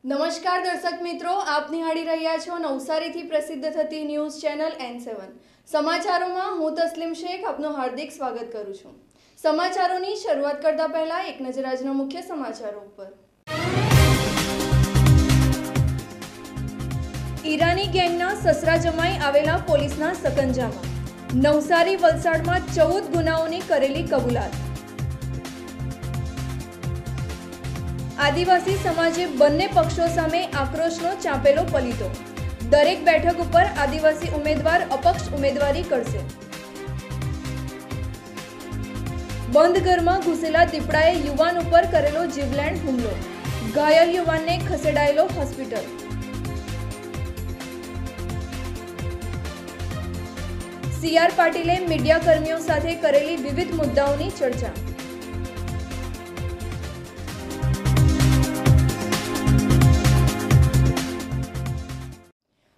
નમસ્કાર દર્શક મિત્રો, આપ નિહાળી રહ્યા છો નવસારીથી પ્રસિદ્ધ થતી ન્યૂઝ ચેનલ N7 સમાચારોમાં હું તસ્લીમ શેખ આપનું હાર્દિક સ્વાગત કરું છું। સમાચારોની શરૂઆત કરતા પહેલા એક નજર આજના મુખ્ય સમાચારો ઉપર। ઈરાની ગેંગના સસરા જમાઈ આવેલા પોલીસના સકંજામાં। નવસારી વલસાડમાં 14 ગુનાઓની કરેલી કબૂલાત। आदिवासी समाजे बंने पक्षों सामे आक्रोशनो चापेलो पलीतो। दरेक बैठक पर आदिवासी उम्मीदवार अपक्ष उम्मीदवारी करशे। बंद घर में घुसेला दीपड़ाए युवान पर करेलो जीवलेण हुमलो। घायल युवान ने खसेडायेलो होस्पिटल। सीआर पाटीले मीडिया कर्मीओ साथे करेली विविध मुद्दाओनी चर्चा।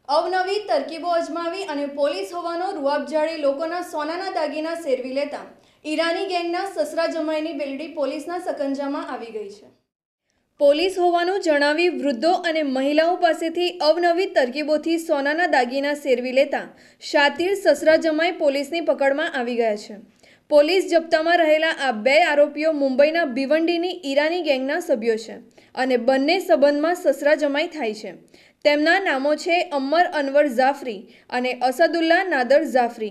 अवनवी तरकीबो अजमावी अने पोलीस होवानो रुआब जाळी लोकोना सोनाना दागीना सेरवी लेता ईरानी गैंगना ससरा जमाईनी बेलडी पोलीसना सकंजामां आवी गई छे। पोलीस होवानुं जणावी वृद्धो अने महिलाओं पासेथी अवनवी तरकीबोथी सोनाना दागीना सेरवी लेता शातिर ससरा जमाई पोलीसनी पकड़मां आवी गया छे। पोलीस जप्तामां रहेला आ बे आरोपीओ मुंबईना भिवंडीनी ईरानी गैंगना सभ्यो छे अने बंने संबंधमां ससरा जमाई थाय छे। તેમના નામો છે અમ્મર અનવર જાફરી અને અસદુલ્લા નાદર જાફરી।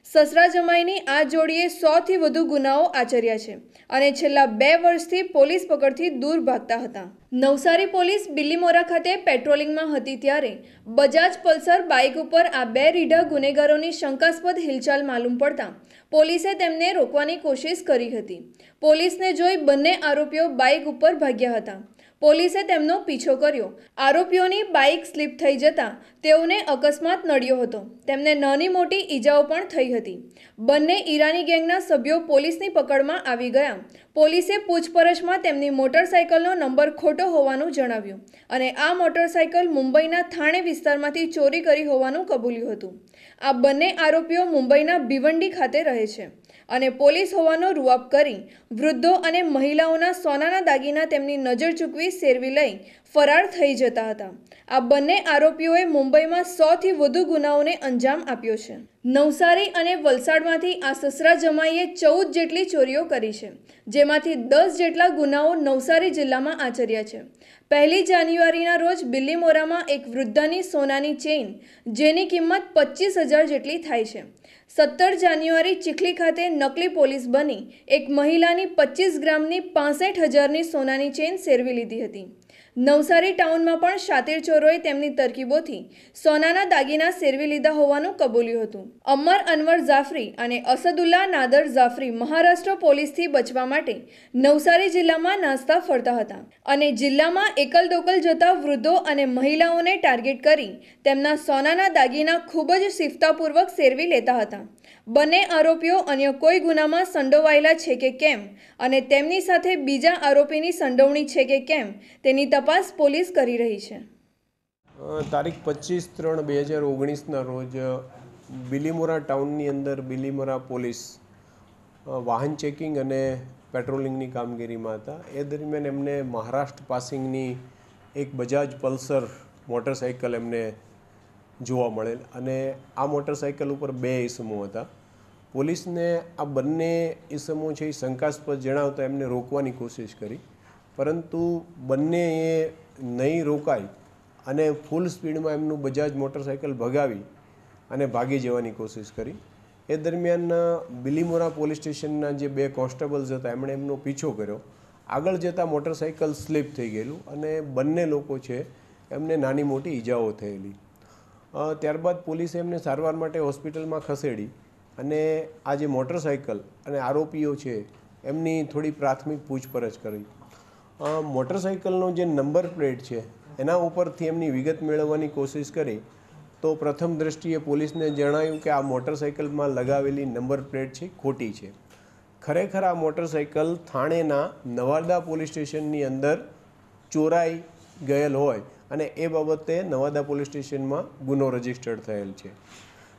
સસરા જમાઈની આ જોડીએ 100થી વધુ ગુનાઓ આચર્યા છે અને છેલ્લા 2 વર્ષથી પોલીસ પકડથી દૂર ભાગતા હતા। નવસારી પોલીસ બિલીમોરા ખાતે પેટ્રોલિંગમાં હતી ત્યારે બજાજ પલ્સર બાઇક ઉપર આ 2 રીઢા ગુનેગારોની શંકાસ્પદ હિલચાલ માલુમ પડતા પોલીસે તેમને રોકવાની કોશિશ કરી હતી। પોલીસને જોઈ બંને આરોપીઓ બાઇક ઉપર ભાગ્યા હતા। પોલીસે તેમનો પીછો કર્યો। આરોપીઓની બાઇક સ્લીપ થઈ જતા તેઓને અકસ્માત નડ્યો હતો। તેમને નાની મોટી ઈજાઓ પણ થઈ હતી। બંને ઈરાની ગેંગના સભ્યો પોલીસની પકડમાં આવી ગયા। પોલીસે પૂછપરછમાં તેમની મોટરસાઇકલનો નંબર ખોટો હોવાનું જણાવ્યું અને આ મોટરસાઇકલ મુંબઈના થાણે વિસ્તારમાંથી ચોરી કરી હોવાનું કબૂલ્યું હતું। આ બંને આરોપીઓ મુંબઈના ભિવંડી ખાતે રહે છે અને પોલીસ હોવાનો રૂઆબ કરી વૃદ્ધો અને મહિલાઓના સોનાના દાગીના તેમની નજર ચૂકવી સેરવી લઈ ફરાર થઈ જતા હતા। આ બંને આરોપીઓએ મુંબઈમાં 100થી વધુ ગુનાઓને અંજામ આપ્યો છે। નવસારી અને વલસાડમાંથી આ સસરા જમાઈએ 14 જેટલી ચોરીઓ કરી છે, જેમાંથી 10 જેટલા ગુનાઓ નવસારી જિલ્લામાં આચર્યા છે। 1 જાન્યુઆરીના રોજ બિલીમોરામાં એક વૃદ્ધાની સોનાની ચેઇન જેની કિંમત 25,000 જેટલી થાય છે। 17 જાન્યુઆરી ચીખલી ખાતે નકલી પોલીસ બની એક મહિલાની 25 ગ્રામની 65,000ની સોનાની ચેઇન સેરવી લીધી હતી। નવસારી ટાઉનમાં પણ શાતીર ચોરોએ તેમની તરકીબોથી સોનાના દાગીના સેરવી લીધા હોવાનું કબૂલ્યું હતું। અમ્મર અનવર જાફરી અને અસદુલ્લા નાદર જાફરી મહારાષ્ટ્ર પોલીસથી બચવા માટે નવસારી જિલ્લામાં નાસ્તા ફરતા હતા અને જિલ્લામાં એકલ દોકલ જતા વૃદ્ધો અને મહિલાઓને ટાર્ગેટ કરી તેમના સોનાના દાગીના ખૂબ જ સિફતાપૂર્વક સેરવી લેતા હતા। બંને આરોપીઓ અન્ય કોઈ ગુનામાં સંડોવાયેલા છે કે કેમ અને તેમની સાથે બીજા આરોપીની સંડોવણી છે કે કેમ તેની તપાસ પોલીસ કરી રહી છે। તારીખ 25/3/2019ના રોજ બિલીમોરા ટાઉનની અંદર બિલીમોરા પોલીસ વાહન ચેકિંગ અને પેટ્રોલિંગની કામગીરીમાં હતા। એ દરમિયાન એમને મહારાષ્ટ્ર પાસિંગની એક બજાજ પલ્સર મોટરસાઇકલ એમને જોવા મળેલ અને આ મોટરસાઇકલ ઉપર 2 ઈસમો હતા। પોલીસને આ બંને ઈસમો છે એ શંકાસ્પદ જણાવતા એમને રોકવાની કોશિશ કરી, પરંતુ બંને એ નહીં રોકાય અને ફૂલ સ્પીડમાં એમનું બજાજ મોટરસાઇકલ ભગાવી અને ભાગી જવાની કોશિશ કરી। એ દરમિયાન બિલીમોરા પોલીસ સ્ટેશનના જે 2 કોન્સ્ટેબલ્સ હતા એમણે એમનો પીછો કર્યો। આગળ જતાં મોટરસાઇકલ સ્લીપ થઈ ગયેલું અને બંને લોકો છે એમને નાની મોટી ઈજાઓ થયેલી। ત્યારબાદ પોલીસે એમને સારવાર માટે હોસ્પિટલમાં ખસેડી અને આ જે મોટરસાઇકલ અને આરોપીઓ છે એમની થોડી પ્રાથમિક પૂછપરછ કરી। મોટરસાઇકલનો જે નંબર પ્લેટ છે એના ઉપરથી એમની વિગત મેળવવાની કોશિશ કરી તો પ્રથમ દ્રષ્ટિએ પોલીસને જણાયું કે આ મોટરસાઇકલમાં લગાવેલી નંબર પ્લેટ છે ખોટી છે। ખરેખર આ મોટરસાઇકલ થાણેના નવાદા પોલીસ સ્ટેશનની અંદર ચોરાઈ ગયેલ હોય અને એ બાબતે નવાદા પોલીસ સ્ટેશનમાં ગુનો રજીસ્ટર્ડ થયેલ છે।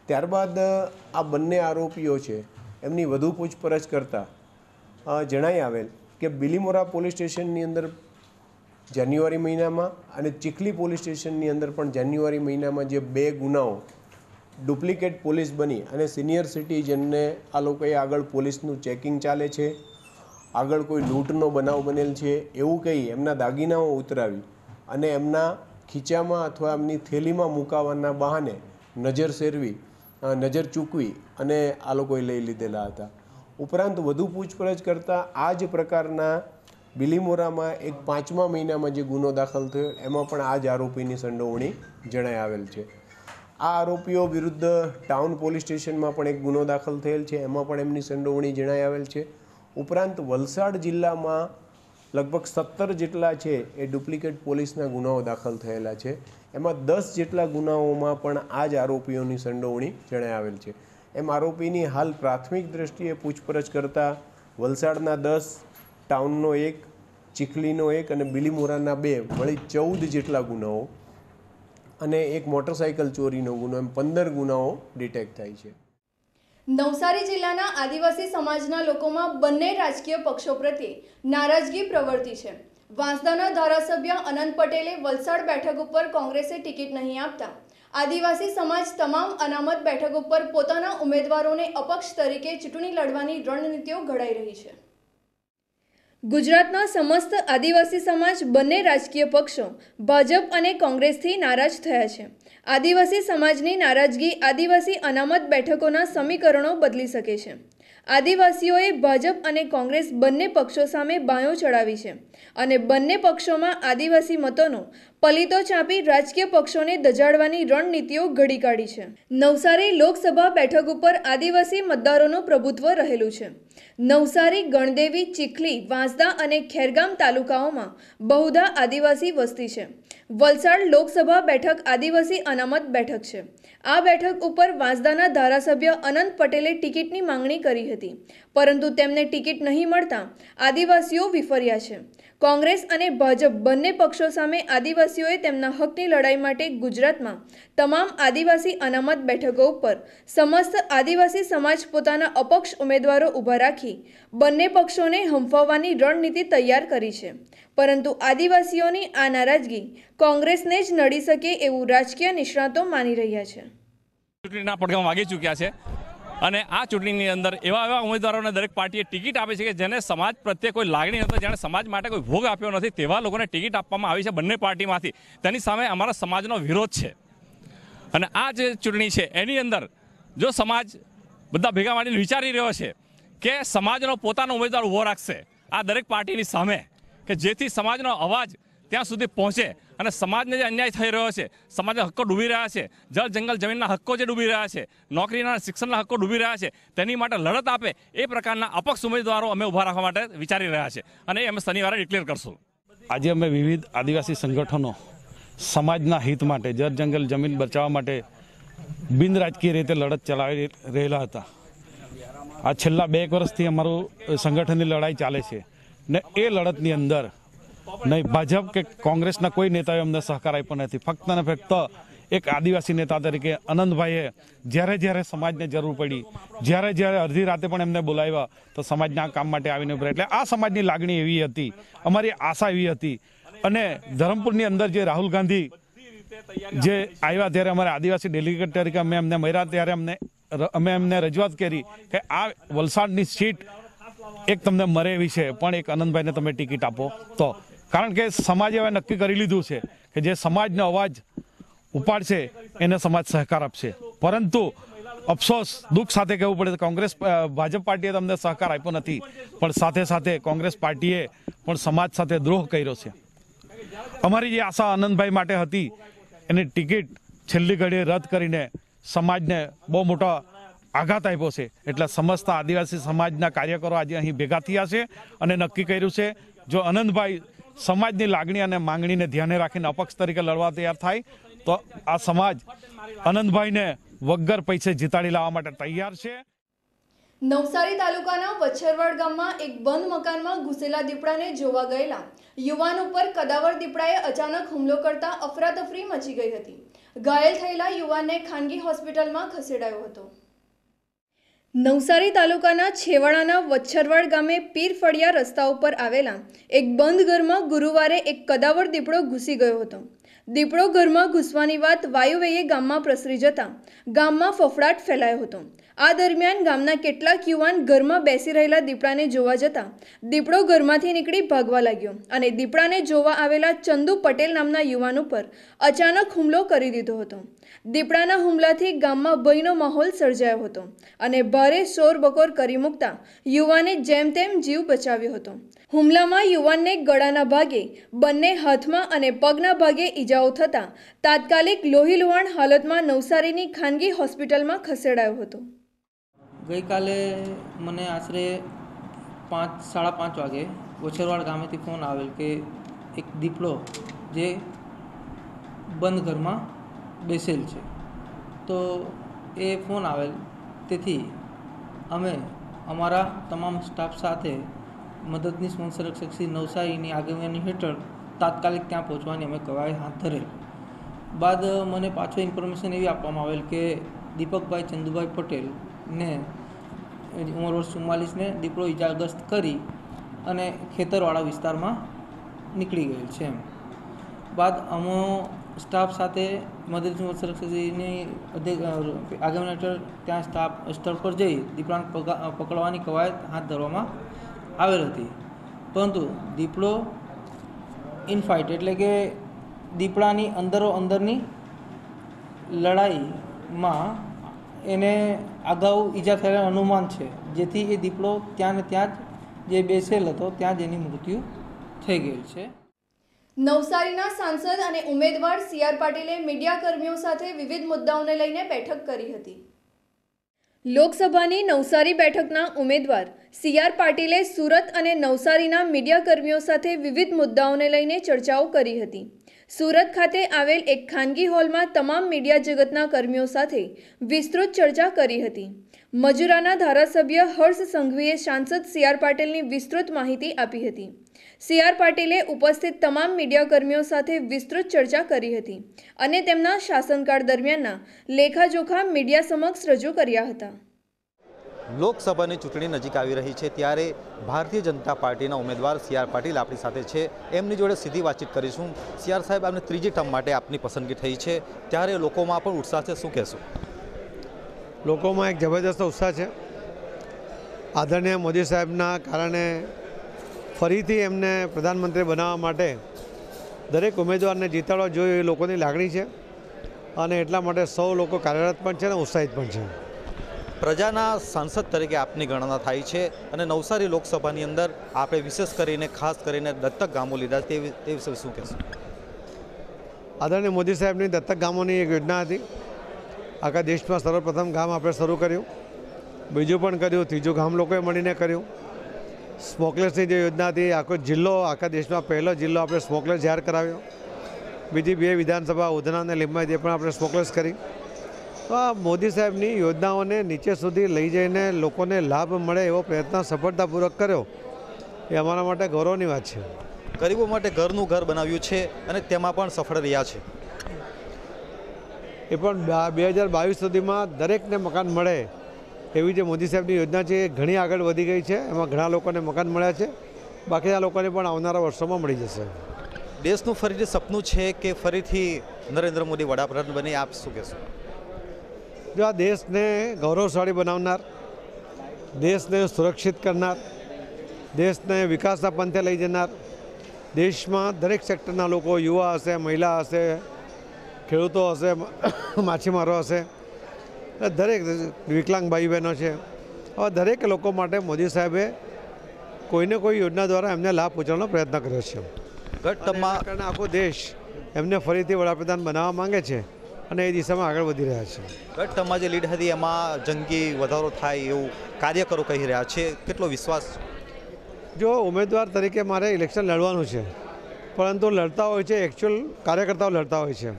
ત્યારબાદ આ બંને આરોપીઓ છે એમની વધુ પૂછપરછ કરતાં જણાઈ આવેલ કે બિલીમોરા પોલીસ સ્ટેશનની અંદર જાન્યુઆરી મહિનામાં અને ચીખલી પોલીસ સ્ટેશનની અંદર પણ જાન્યુઆરી મહિનામાં જે 2 ગુનાઓ ડુપ્લિકેટ પોલીસ બની અને સિનિયર સિટીઝનને આ લોકોએ આગળ પોલીસનું ચેકિંગ ચાલે છે, આગળ કોઈ લૂંટનો બનાવ બનેલ છે એવું કહી એમના દાગીનાઓ ઉતરાવી અને એમના ખીચામાં અથવા એમની થેલીમાં મુકાવવાના બહાને નજર ચૂકવી અને આ લોકોએ લઈ લીધેલા હતા. ઉપરાંત વધુ પૂછપરછ કરતાં આ જ પ્રકારના બિલીમોરામાં એક 5મા મહિનામાં જે ગુનો દાખલ થયો એમાં પણ આ જ આરોપીની સંડોવણી જણાઈ આવેલ છે. આ આરોપીઓ વિરુદ્ધ ટાઉન પોલીસ સ્ટેશનમાં પણ એક ગુનો દાખલ થયેલ છે, એમાં પણ એમની સંડોવણી જણાઈ આવેલ છે. ઉપરાંત વલસાડ જિલ્લામાં લગભગ 17 જેટલા છે એ ડુપ્લિકેટ પોલીસના ગુનાઓ દાખલ થયેલા છે. એમાં 10 જેટલા ગુનાઓમાં પણ આ જ આરોપીઓની સંડોવણી જણાઈ આવેલ છે. એમ આરોપીની હાલ પ્રાથમિક દ્રષ્ટિએ પૂછપરછ કરતાં વલસાડના 10, ટાઉનનો 1, ચીખલીનો 1 અને બિલીમોરાના 2 મળી 14 જેટલા ગુનાઓ અને એક મોટરસાઇકલ ચોરીનો ગુનો એમ 15 ગુનાઓ ડિટેક્ટ થાય છે. નવસારી જિલ્લાના આદિવાસી સમાજના લોકોમાં બંને રાજકીય પક્ષો પ્રત્યે નારાજગી પ્રવર્તી છે. વાંસદાના ધારાસભ્ય અનંત પટેલે વલસાડ બેઠક ઉપર કોંગ્રેસે ટિકિટ નહીં આપતા આદિવાસી સમાજ તમામ અનામત બેઠક ઉપર પોતાના ઉમેદવારોને અપક્ષ તરીકે ચૂંટણી લડવાની રણનીતિઓ ઘડાઈ રહી છે. ગુજરાતના સમસ્ત આદિવાસી સમાજ બંને રાજકીય પક્ષો ભાજપ અને કોંગ્રેસથી નારાજ થયા છે. આદિવાસી સમાજની નારાજગી આદિવાસી અનામત બેઠકોના સમીકરણો બદલી શકે છે. આદિવાસીઓએ ભાજપ અને કોંગ્રેસ બંને પક્ષો સામે બાયો ચડાવી છે અને બંને પક્ષોમાં આદિવાસી મતોનો પલીતો ચાંપી રાજકીય પક્ષોને દજાડવાની રણનીતિઓ ઘડી કાઢી છે. નવસારી લોકસભા બેઠક ઉપર આદિવાસી મતદારોનું પ્રભુત્વ રહેલું છે. નવસારી, ગણદેવી, ચીખલી, વાંસદા અને ખેરગામ તાલુકાઓમાં બહુધા આદિવાસી વસ્તી છે. વલસાડ લોકસભા બેઠક આદિવાસી અનામત બેઠક છે. આ બેઠક ઉપર વાંસદાના ધારાસભ્ય અનંત પટેલે ટિકિટની માંગણી કરી હતી, પરંતુ તેમને ટિકિટ નહીં મળતા આદિવાસીઓ વિફર્યા છે. કોંગ્રેસ અને ભાજપ બંને પક્ષો સામે આદિવાસીઓએ તેમના હકની લડાઈ માટે ગુજરાતમાં તમામ આદિવાસી અનામત બેઠકો ઉપર સમસ્ત આદિવાસી સમાજ પોતાના અપક્ષ ઉમેદવારો ઊભા રાખી બંને પક્ષોને હંફાવવાની રણનીતિ તૈયાર કરી છે. પરંતુ આદિવાસીઓની આ નારાજગી કોંગ્રેસને જ નડી શકે એવું રાજકીય નિષ્ણાતો માની રહ્યા છે. ચૂંટણીના પડઘમ વાગી ચૂક્યા છે અને આ ચૂંટણીની અંદર એવા ઉમેદવારોને દરેક પાર્ટીએ ટિકિટ આપી છે કે જેને સમાજ પ્રત્યે કોઈ લાગણી નથી, જેણે સમાજ માટે કોઈ ભોગ આપ્યો નથી, તેવા લોકોને ટિકિટ આપવામાં આવી છે બંને પાર્ટીમાંથી. તેની સામે અમારા સમાજનો વિરોધ છે. અને આ જે ચૂંટણી છે એની અંદર જો સમાજ બધા ભેગા મળીને વિચારી રહ્યો છે કે સમાજનો પોતાનો ઉમેદવાર ઊભો રાખશે આ દરેક પાર્ટીની સામે, કે જેથી સમાજનો અવાજ ત્યાં સુધી પહોંચે અને સમાજને જે અન્યાય થઈ રહ્યો છે, સમાજના હક્કો ડૂબી રહ્યા છે, જળ જંગલ જમીનના હક્કો જે ડૂબી રહ્યા છે, નોકરીના શિક્ષણના હક્કો ડૂબી રહ્યા છે, તેની માટે લડત આપે એ પ્રકારના અપક્ષ ઉમેદવારો અમે ઊભા રાખવા માટે વિચારી રહ્યા છે અને એ અમે શનિવારે ડિક્લેર કરશું. આજે અમે વિવિધ આદિવાસી સંગઠનો સમાજના હિત માટે, જળ જંગલ જમીન બચાવવા માટે બિન રાજકીય રીતે લડત ચલાવી રહેલા હતા. આ છેલ્લા 2 વર્ષથી અમારું સંગઠનની લડાઈ ચાલે છે ને એ લડતની અંદર નહીં ભાજપ કે કોંગ્રેસના કોઈ નેતાએ અમને સહકાર આપ્યો નથી. ફક્ત ને ફક્ત એક આદિવાસી નેતા તરીકે અનંતભાઈએ જ્યારે સમાજને જરૂર પડી, જ્યારે અડધી રાતે પણ એમને બોલાવ્યા તો સમાજના કામ માટે આવીને ઉભરા. એટલે આ સમાજની લાગણી એવી હતી, અમારી આશા એવી હતી. અને ધરમપુરની અંદર જે રાહુલ ગાંધી જે આવ્યા ત્યારે અમારે આદિવાસી ડેલિગેટ તરીકે અમે એમને મળ્યા ત્યારે અમે એમને રજૂઆત કરી કે આ વલસાડની સીટ એક તમને મરે એવી છે, પણ એક અનંતભાઈને તમે ટિકિટ આપો તો. કારણ કે સમાજે હવે નક્કી કરી લીધું છે કે જે સમાજનો અવાજ ઉપાડશે એને સમાજ સહકાર આપશે. પરંતુ અફસોસ દુઃખ સાથે કહેવું પડે કોંગ્રેસ ભાજપ પાર્ટીએ તમને સહકાર આપ્યો નથી, પણ સાથે સાથે કોંગ્રેસ પાર્ટીએ પણ સમાજ સાથે દ્રોહ કર્યો છે. અમારી જે આશા આનંદભાઈ માટે હતી એની ટિકિટ છેલ્લી ઘડીએ રદ કરીને સમાજને બહુ મોટો આઘાત આપ્યો છે. એટલે સમસ્ત આદિવાસી સમાજના કાર્યકરો આજે અહીં ભેગા થયા છે અને નક્કી કર્યું છે જો અનંતભાઈ સમાજની લાગણી અને માંગણીને ધ્યાને રાખીને અપક્ષ તરીકે લડવા તૈયાર થાય તો આ સમાજ અનંતભાઈને વગર પૈસે જીતાડી લાવવા માટે તૈયાર છે. નવસારી તાલુકાના વચ્છરવાડ ગામમાં એક બંધ મકાનમાં ઘૂસેલા દીપડાને જોવા ગયેલા યુવાન ઉપર કદાવર દીપડાએ અચાનક હુમલો કરતા અફરાતફરી મચી ગઈ હતી. ઘાયલ થયેલા યુવાનને ખાનગી હોસ્પિટલમાં ખસેડાયો હતો. નવસારી તાલુકાના છેવાડાના વચ્છરવાડ ગામે પીર ફળિયા રસ્તા ઉપર આવેલા એક બંધ ઘરમાં ગુરુવારે એક કદાવર દીપડો ઘૂસી ગયો હતો. દીપડો ઘરમાં ઘૂસવાની વાત વાયુવેગે ગામમાં પ્રસરી જતા ગામમાં ફફડાટ ફેલાયો હતો. આ દરમિયાન ગામના કેટલાક યુવાન ઘરમાં બેસી રહેલા દીપડાને જોવા જતા દીપડો ઘરમાંથી નીકળી ભાગવા લાગ્યો અને દીપડાને જોવા આવેલા ચંદુ પટેલ નામના યુવાન ઉપર અચાનક હુમલો કરી દીધો હતો. દીપડાના હુમલાથી ગામમાં ભયનો માહોલ સર્જાયો હતો અને ભારે શોરબકોર કરી મૂકતા યુવાને જેમ તેમ જીવ બચાવ્યો હતો. હુમલામાં યુવાનને ગળાના ભાગે, બંને હાથમાં અને પગના ભાગે ઈજાઓ થતાં તાત્કાલિક લોહીલુહાણ હાલતમાં નવસારીની ખાનગી હોસ્પિટલમાં ખસેડાયો હતો. ગઈકાલે મને આશરે 5:30 વાગે વછરવાડ ગામેથી ફોન આવેલ કે એક દીપડો જે બંધ ઘરમાં બેસેલ છે. તો એ ફોન આવેલ, તેથી અમે અમારા તમામ સ્ટાફ સાથે મદદનીશ વન સંરક્ષક શ્રી નવસારીની આગેવાની હેઠળ તાત્કાલિક ત્યાં પહોંચવાની અમે કવાયત હાથ ધરેલ. બાદ મને પાછો ઇન્ફોર્મેશન એવી આપવામાં આવેલ કે દીપકભાઈ ચંદુભાઈ પટેલને ઉંમર વર્ષ 44ને દીપડો ઇજાગ્રસ્ત કરી અને ખેતરવાળા વિસ્તારમાં નીકળી ગયેલ છે. બાદ અમો સ્ટાફ સાથે મદદનીશ વન સંરક્ષકની આગેવાની હેઠળ ત્યાં સ્ટાફ સ્થળ પર જઈ દીપડાને પકડવાની કવાયત હાથ ધરવામાં આવેલ હતી. પરંતુ દીપડો ઇનફાઇટ એટલે કે દીપડાની અંદરની લડાઈમાં એને અગાઉ ઈજા થયેલા અનુમાન છે, જેથી એ દીપડો ત્યાં ને ત્યાં જ જે બેસેલ હતો ત્યાં જ એની મૃત્યુ થઈ ગયેલ છે. નવસારીના સાંસદ અને ઉમેદવાર સી.આર. પાટીલે મીડિયાકર્મીઓ સાથે વિવિધ મુદ્દાઓને લઈને બેઠક કરી હતી. લોકસભાની નવસારી બેઠકના ઉમેદવાર સી.આર. પાટીલે સુરત અને નવસારીના મીડિયાકર્મીઓ સાથે વિવિધ મુદ્દાઓને લઈને ચર્ચાઓ કરી હતી. સુરત ખાતે આવેલ એક ખાનગી હોલમાં તમામ મીડિયા જગતના કર્મીઓ સાથે વિસ્તૃત ચર્ચા કરી હતી. મજૂરાના ધારાસભ્ય હર્ષ સંઘવીએ સાંસદ સી.આર. પાટીલની વિસ્તૃત માહિતી આપી હતી. સી.આર. પાટીલે ઉપસ્થિત તમામ મીડિયાકર્મીઓ સાથે વિસ્તૃત ચર્ચા કરી હતી અને તેમના શાસનકાળ દરમિયાનના લેખાજોખા મીડિયા સમક્ષ રજૂ કર્યા હતા. લોકસભાની ચૂંટણી નજીક આવી રહી છે ત્યારે ભારતીય જનતા પાર્ટીના ઉમેદવાર સી.આર. પાટીલ આપણી સાથે છે. એમની જોડે સીધી વાતચીત કરીશું. સી.આર. સાહેબ, આપને ત્રીજી ટર્મ માટે આપની પસંદગી થઈ છે, ત્યારે લોકોમાં પણ ઉત્સાહ છે, શું કહેશો? લોકોમાં એક જબરદસ્ત ઉત્સાહ છે. આદરણીય મોદી સાહેબના કારણે ફરીથી એમને પ્રધાનમંત્રી બનાવવા માટે દરેક ઉમેદવારને જીતાડવા જોઈએ એ લોકોની લાગણી છે અને એટલા માટે સૌ લોકો કાર્યરત પણ છે અને ઉત્સાહિત પણ છે. પ્રજાના સાંસદ તરીકે આપની ગણના થાય છે અને નવસારી લોકસભાની અંદર આપણે વિશેષ કરીને ખાસ કરીને દત્તક ગામો લીધા તે વિશે શું કહેશો? આદરણીય મોદી સાહેબની દત્તક ગામોની એક યોજના હતી. આખા દેશમાં સર્વપ્રથમ ગામ આપણે શરૂ કર્યું, બીજું પણ કર્યું, ત્રીજું ગામ લોકોએ મળીને કર્યું. સ્મોકલેસની જે યોજના હતી, આખો જિલ્લો, આખા દેશમાં પહેલો જિલ્લો આપણે સ્મોકલેસ જાહેર કરાવ્યો. બીજી 2 વિધાનસભા ઉધના અને લીંબા જે પણ આપણે સ્મોકલેસ કરી. તો આ મોદી સાહેબની યોજનાઓને નીચે સુધી લઈ જઈને લોકોને લાભ મળે એવો પ્રયત્ન સફળતાપૂર્વક કર્યો, એ અમારા માટે ગૌરવની વાત છે. ગરીબો માટે ઘરનું ઘર બનાવ્યું છે અને તેમાં પણ સફળ રહ્યા છે. એ પણ 2022 સુધીમાં દરેકને મકાન મળે એવી જે મોદી સાહેબની યોજના છે એ ઘણી આગળ વધી ગઈ છે. એમાં ઘણા લોકોને મકાન મળ્યા છે, બાકીના લોકોને પણ આવનારા વર્ષોમાં મળી જશે. દેશનું ફરીથી સપનું છે કે ફરીથી નરેન્દ્ર મોદી વડાપ્રધાન બને, આપ શું કહેશો? જો આ દેશને ગૌરવશાળી બનાવનાર, દેશને સુરક્ષિત કરનાર, દેશને વિકાસના પંથે લઈ જનાર, દેશમાં દરેક સેક્ટરના લોકો, યુવા હશે, મહિલા હશે, ખેડૂતો હશે, માછીમારો હશે, દરેક વિકલાંગ ભાઈ બહેનો છે, આવા દરેક લોકો માટે મોદી સાહેબે કોઈને કોઈ યોજના દ્વારા એમને લાભ પહોંચાડવાનો પ્રયત્ન કર્યો છે. ગત ટર્મમાં આખો દેશ એમને ફરીથી વડાપ્રધાન બનાવવા માંગે છે અને એ દિશામાં આગળ વધી રહ્યા છે. ગત ટર્મમાં જે લીડ હતી એમાં જંગી વધારો થાય એવું કાર્યકરો કહી રહ્યા છે, કેટલો વિશ્વાસ? જો ઉમેદવાર તરીકે મારે ઇલેક્શન લડવાનું છે, પરંતુ લડતા હોય છે એકચ્યુઅલ કાર્યકર્તાઓ લડતા હોય છે.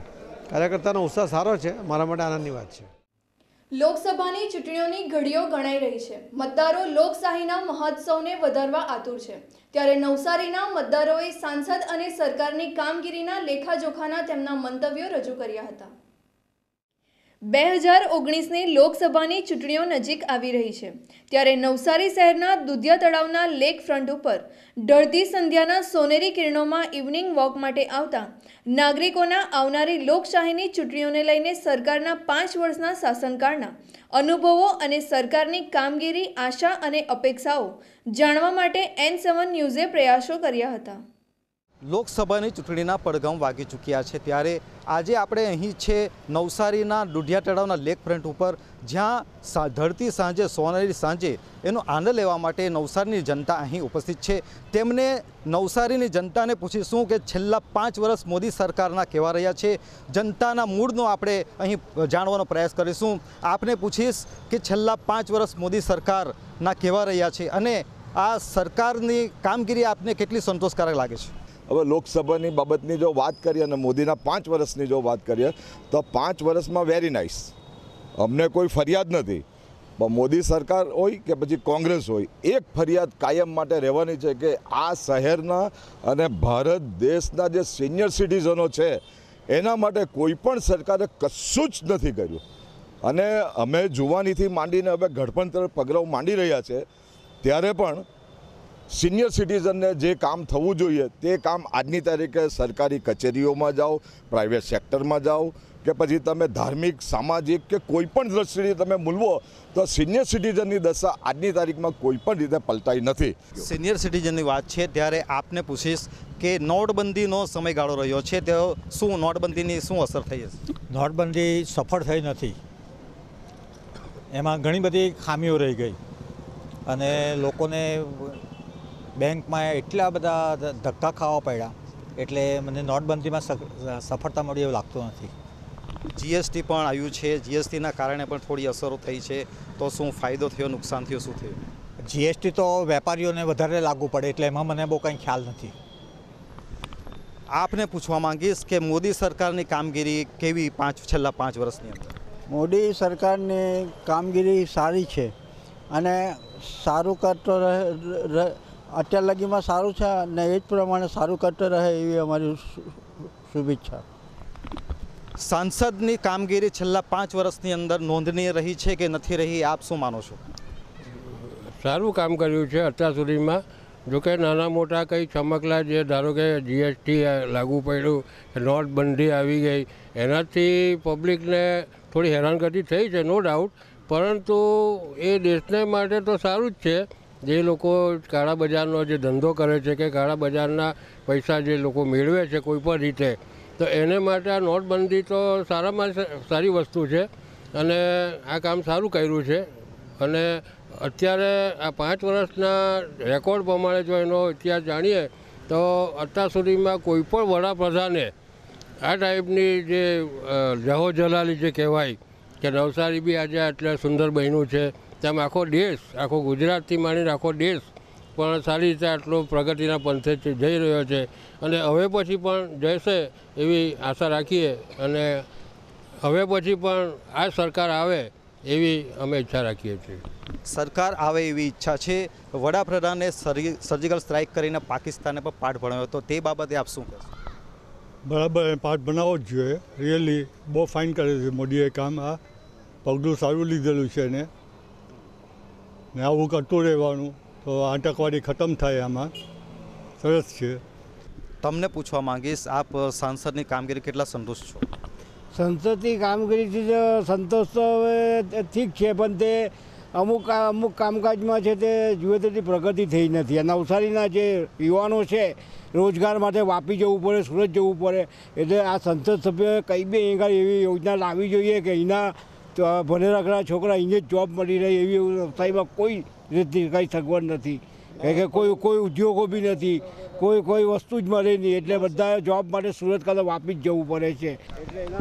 કાર્યકર્તાનો ઉત્સાહ સારો છે, મારા માટે આનંદની વાત છે. લોકસભાની ચૂંટણીઓની ઘડીઓ ગણાઈ રહી છે. મતદારો લોકશાહીના મહોત્સવને વધારવા આતુર છે, ત્યારે નવસારીના મતદારોએ સાંસદ અને સરકારની કામગીરીના લેખાજોખાના તેમના મંતવ્યો રજૂ કર્યા હતા. 2019ની લોકસભાની ચૂંટણીઓ નજીક આવી રહી છે ત્યારે નવસારી શહેરના દુધિયા તળાવના લેક ફ્રન્ટ ઉપર ઢળતી સંધ્યાના સોનેરી કિરણોમાં ઇવનિંગ વોક માટે આવતા નાગરિકોના આવનારી લોકશાહીની ચૂંટણીઓને લઈને સરકારના 5 વર્ષના શાસનકાળના અનુભવો અને સરકારની કામગીરી, આશા અને અપેક્ષાઓ જાણવા માટે N7 ન્યૂઝે પ્રયાસો કર્યા હતા। લોકસભાની ચૂંટણીના પડઘમ વાગી ચૂક્યા છે ત્યારે આજે આપણે અહીં છે નવસારીના દુધિયા તળાવના લેક ફ્રન્ટ ઉપર, જ્યાં ઢળતી સાંજે, સોનેરી સાંજે એનો આનંદ લેવા માટે નવસારીની જનતા અહીં ઉપસ્થિત છે। તેમને નવસારીની જનતાને પૂછીશું કે છેલ્લા 5 વર્ષ મોદી સરકારના કેવા રહ્યા છે। જનતાના મૂળનો આપણે અહીં જાણવાનો પ્રયાસ કરીશું। આપને પૂછીશ કે છેલ્લા 5 વર્ષ મોદી સરકારના કેવા રહ્યા છે અને આ સરકારની કામગીરી આપને કેટલી સંતોષકારક લાગે છે? હવે લોકસભાની બાબતની જો વાત કરીએ અને મોદીના 5 વર્ષની જો વાત કરીએ તો 5 વર્ષમાં વેરી નાઇસ, અમને કોઈ ફરિયાદ નથી। પણ મોદી સરકાર હોય કે પછી કોંગ્રેસ હોય, એક ફરિયાદ કાયમ માટે રહેવાની છે કે આ શહેરના અને ભારત દેશના જે સિનિયર સિટીઝનો છે એના માટે કોઈ પણ સરકારે કશું જ નથી કર્યું। અને અમે જુવાનીથી માંડીને હવે ઘડપણ તરફ પગલાં માંડી રહ્યા છે ત્યારે પણ સિનિયર સિટીઝનને જે કામ થવું જોઈએ તે કામ આજની તારીખે સરકારી કચેરીઓમાં જાઓ, પ્રાઇવેટ સેક્ટરમાં જાઓ કે પછી તમે ધાર્મિક, સામાજિક કે કોઈ પણ દ્રષ્ટિએ તમે મૂલવો તો સિનિયર સિટીઝનની દશા આજની તારીખમાં કોઈ પણ રીતે પલટાઈ નથી। સિનિયર સિટીઝનની વાત છે ત્યારે આપને પૂછીશ કે નોટબંધીનો સમયગાળો રહ્યો છે, તો શું નોટબંધીની શું અસર થઈ હશે? નોટબંધી સફળ થઈ નથી, એમાં ઘણી બધી ખામીઓ રહી ગઈ અને લોકોને બેંકમાં એટલા બધા ધક્કા ખાવા પડ્યા એટલે મને નોટબંધીમાં સફળતા મળી એવું લાગતું નથી। જીએસટી પણ આવ્યું છે, જીએસટીના કારણે પણ થોડી અસરો થઈ છે, તો શું ફાયદો થયો, નુકસાન થયું, શું થયું? જીએસટી તો વેપારીઓને વધારે લાગુ પડે એટલે એમાં મને બહુ કંઈ ખ્યાલ નથી। આપને પૂછવા માંગીશ કે મોદી સરકારની કામગીરી કેવી છેલ્લા 5 વર્ષની અંદર? મોદી સરકારની કામગીરી સારી છે અને સારું કરતો રહે, અત્યાર લગીમાં સારું છે અને એ જ પ્રમાણે સારું કરતો રહે એવી અમારી શુભેચ્છા। સાંસદની કામગીરી છેલ્લા 5 વર્ષની અંદર નોંધનીય રહી છે કે નથી રહી, આપ શું માનો છો? સારું કામ કર્યું છે અત્યાર સુધીમાં। જોકે નાના મોટા કંઈ ચમકલા, જે ધારો કે જીએસટી લાગુ પડ્યું, નોટબંધી આવી ગઈ, એનાથી પબ્લિકને થોડી હેરાનગતિ થઈ છે, નો ડાઉટ, પરંતુ એ દેશને માટે તો સારું જ છે। જે લોકો કાળા બજારનો જે ધંધો કરે છે કે કાળા બજારના પૈસા જે લોકો મેળવે છે કોઈ પણ રીતે, તો એને માટે આ નોટબંધી તો સારામાં સારી વસ્તુ છે અને આ કામ સારું કર્યું છે। અને અત્યારે આ 5 વર્ષના રેકોર્ડ પ્રમાણે જો એનો ઇતિહાસ જાણીએ તો અત્યાર સુધીમાં કોઈ પણ વડાપ્રધાને આ ટાઈપની જે જહો જલાલી જે કહેવાય કે નવસારી બી આજે એટલે સુંદર બન્યું છે, તેમ આખો દેશ, આખો ગુજરાતથી માંડીને આખો દેશ પણ સારી રીતે આટલો પ્રગતિના પંથે જઈ રહ્યો છે અને હવે પછી પણ જશે એવી આશા રાખીએ અને હવે પછી પણ આ સરકાર આવે એવી અમે ઈચ્છા રાખીએ છીએ। સરકાર આવે એવી ઈચ્છા છે। વડાપ્રધાને સર્જિકલ સ્ટ્રાઇક કરીને પાકિસ્તાને પણ પાઠ ભણાવ્યો, તો તે બાબતે આપ શું કહેશો? બરાબર પાઠ બનાવવો જ જોઈએ, રિયલી બહુ ફાઇન કરે છે મોદીએ કામ, આ પગલું સારું લીધેલું છે ને આવું કરતું રહેવાનું તો આતંકવાદી ખતમ થાય, આમાં સરસ છે। તમને પૂછવા માંગીશ, આપ સાંસદની કામગીરી કેટલા સંતુષ્ટ છો? સંસદની કામગીરીથી સંતોષ તો હવે ઠીક છે, પણ તે અમુક કામકાજમાં છે તે જુએ તેટલી પ્રગતિ થઈ નથી। નવસારીના જે યુવાનો છે રોજગાર માટે વાપી જવું પડે, સુરત જવું પડે, એટલે આ સંસદ સભ્યોએ કંઈ બી અહીં એવી યોજના લાવવી જોઈએ કે અહીંના ભણેલા છોકરા અહીંયા જ જોબ મળી રહે એવી નવસારીમાં કોઈ રીતની કંઈ સગવડ નથી કે કોઈ ઉદ્યોગો બી નથી, કોઈ વસ્તુ જ મળે નહીં, એટલે બધા જોબ માટે સુરત કાં તો વાપી જ જવું પડે છે।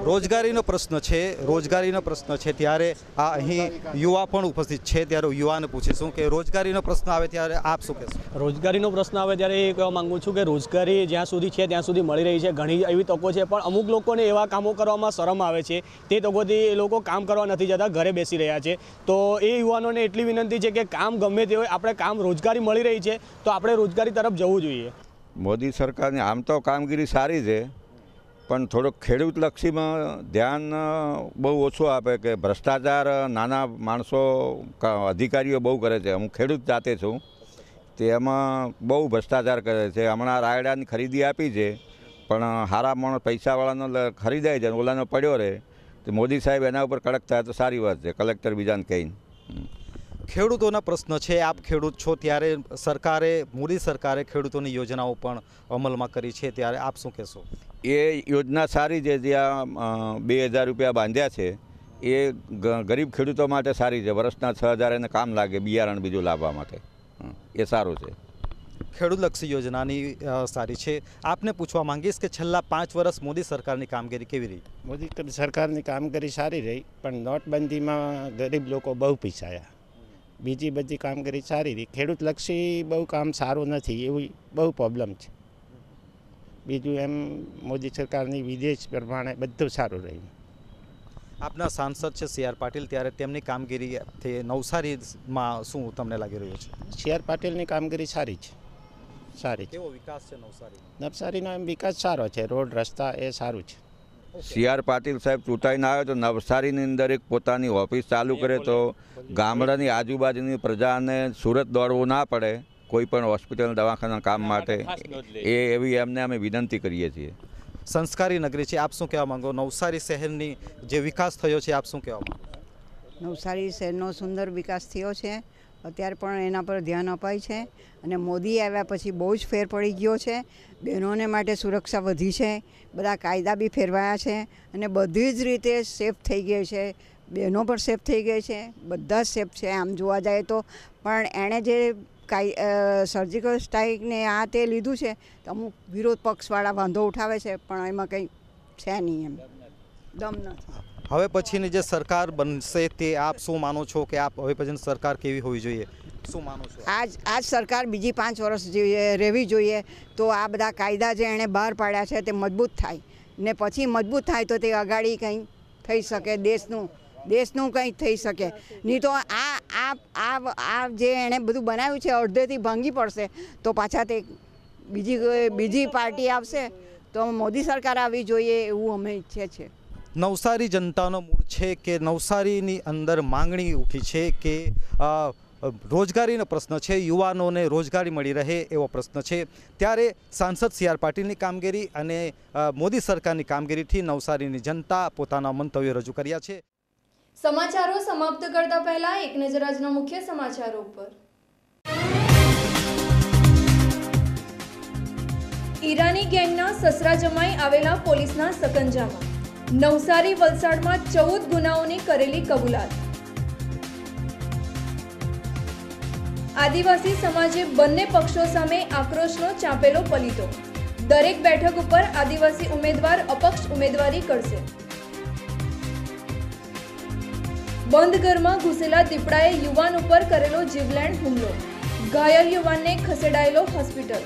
રોજગારીનો પ્રશ્ન છે, રોજગારીનો પ્રશ્ન છે ત્યારે આ અહીં યુવા પણ ઉપસ્થિત છે, ત્યારે યુવાને પૂછીશું કે રોજગારીનો પ્રશ્ન આવે ત્યારે આપ શું કહેશો? રોજગારીનો પ્રશ્ન આવે ત્યારે એ કહેવા માગું છું કે રોજગારી જ્યાં સુધી છે ત્યાં સુધી મળી રહી છે, ઘણી એવી તકો છે, પણ અમુક લોકોને એવા કામો કરવામાં શરમ આવે છે, તે તકોથી એ લોકો કામ કરવા નથી જતા, ઘરે બેસી રહ્યા છે। તો એ યુવાનોને એટલી વિનંતી છે કે કામ ગમે તે હોય, આપણે કામ રોજગારી મળી રહી છે તો આપણે રોજગારી તરફ જવું જોઈએ। મોદી સરકારની આમ તો કામગીરી સારી છે, પણ થોડોક ખેડૂતલક્ષીમાં ધ્યાન બહુ ઓછું આપે કે ભ્રષ્ટાચાર નાના માણસો અધિકારીઓ બહુ કરે છે. હું ખેડૂત જાતે છું, તેમાં બહુ ભ્રષ્ટાચાર કરે છે. હમણાં રાયડાની ખરીદી આપી છે, પણ હારા માણસ પૈસાવાળાનો ખરીદાય છે, ઓલાનો પડ્યો રહે. તો મોદી સાહેબ એના ઉપર કડક થાય તો સારી વાત છે, કલેક્ટર બીજાને કહીને. ખેડૂતોના પ્રશ્ન છે. આપ ખેડૂત છો, ત્યારે મોદી સરકારે ખેડૂતોની યોજનાઓ પણ અમલમાં કરી છે, ત્યારે આપ શું કહેશો? એ યોજના સારી છે. જ્યાં 2000 રૂપિયા બાંધ્યા છે એ ગરીબ ખેડૂતો માટે સારી છે. વર્ષના 6000 એને કામ લાગે બિયારણ બીજું લાવવા માટે. એ સારું છે. ખેડૂતલક્ષી યોજનાની સારી છે. આપને પૂછવા માંગીશ કે છેલ્લા 5 વર્ષ મોદી સરકારની કામગીરી કેવી રહી? મોદી સરકારની કામગીરી સારી રહી, પણ નોટબંધીમાં ગરીબ લોકો બહુ પીસાયા. બીજી બધી કામગીરી સારી રહી. ખેડૂતલક્ષી બહુ કામ સારું નથી, એવું બહુ પ્રોબ્લેમ છે. બીજું એમ મોદી સરકારની વિદેશ પ્રમાણે બધું સારું રહ્યું. આપના સાંસદ છે CR પાટીલ, ત્યારે તેમની કામગીરીથી નવસારીમાં શું તમને લાગી રહ્યું છે? CR પાટીલની કામગીરી સારી છે. સારી. કેવો વિકાસ છે નવસારીનો? નવસારીનો એમ વિકાસ સારો છે, રોડ રસ્તા એ સારું છે. CR પાટીલ સાહેબ ચૂંટાઈને આવે તો નવસારીની અંદર એક પોતાની ઓફિસ ચાલુ કરે તો ગામડાની આજુબાજુની પ્રજાને સુરત દોડવું ના પડે કોઈ પણ હોસ્પિટલ દવાખાના કામ માટે. એવી એમને અમે વિનંતી કરીએ છીએ. સંસ્કારી નગરી છે, આપ શું કહેવા માંગો? નવસારી શહેરની જે વિકાસ થયો છે, આપ શું કહેવા માંગો? નવસારી શહેરનો સુંદર વિકાસ થયો છે. અત્યારે પણ એના પર ધ્યાન અપાય છે, અને મોદી આવ્યા પછી બહુ જ ફેર પડી ગયો છે. બહેનોને માટે સુરક્ષા વધી છે, બધા કાયદા બી ફેરવાયા છે, અને બધી જ રીતે સેફ થઈ ગઈ છે. બહેનો પણ સેફ થઈ ગઈ છે, બધા જ સેફ છે આમ જોવા જાય તો. પણ એણે જે સર્જિકલ સ્ટ્રાઇકને આ તે લીધું છે, તો અમુક વિરોધ પક્ષવાળા વાંધો ઉઠાવે છે, પણ એમાં કંઈ છે નહીં, એમ દમ નથી. હવે પછીની જે સરકાર બનશે તે આપ શું માનો છો કે હવે પછીની સરકાર કેવી હોવી જોઈએ? શું માનો છો? આજ સરકાર બીજી 5 વર્ષ રહેવી જોઈએ, તો આ બધા કાયદા જે એણે બહાર પાડ્યા છે તે મજબૂત થાય, ને પછી મજબૂત થાય તો તે આગળ કંઈ થઈ શકે, દેશનું કંઈ થઈ શકે. નહીં તો આ જે એણે બધું બનાવ્યું છે અડધેથી ભાંગી પડશે, તો પાછા તે બીજી પાર્ટી આવશે. તો મોદી સરકાર આવવી જોઈએ એવું અમે ઈચ્છીએ છીએ. નવસારી જનતાનો મૂળ છે કે નવસારીની અંદર માંગણી ઉઠી છે કે રોજગારીનો પ્રશ્ન છે, યુવાનોને રોજગારી મળી રહે એવો પ્રશ્ન છે. ત્યારે સાંસદ CR પાટીલની કામગીરી અને મોદી સરકારની કામગીરીથી નવસારીની જનતા પોતાના મંતવ્યો રજૂ કર્યા છે. સમાચારો સમાપ્ત કરતા પહેલા એક નજર આજના મુખ્ય સમાચારો પર. ઈરાની ગેંગના સસરા જમાઈ આવેલા પોલીસના સકંજામાં. નવસારી વલસાડમાં 14 ગુનાઓની કરેલી કબૂલાત. આદિવાસી સમાજે બંને પક્ષો સામે આક્રોશનો ચાંપેલો પલીતો. દરેક બેઠક ઉપર આદિવાસી ઉમેદવાર અપક્ષ ઉમેદવારી કરશે. બંધ ઘરમાં ઘૂસેલા દીપડાએ યુવાન ઉપર કરેલો જીવલેણ હુમલો. ઘાયલ યુવાનને ખસેડાયેલો હોસ્પિટલ.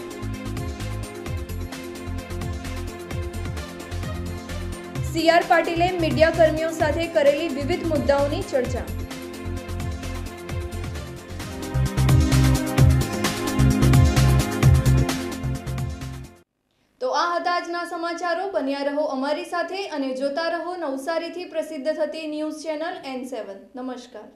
CR પાટીલે મીડિયા કર્મીઓ સાથે કરેલી વિવિધ મુદ્દાઓની ચર્ચા. તો આ હતા આજના સમાચારો. બન્યા રહો અમારી સાથે અને જોતા રહો નવસારીથી પ્રસિદ્ધ થતી ન્યૂઝ ચેનલ N7. નમસ્કાર.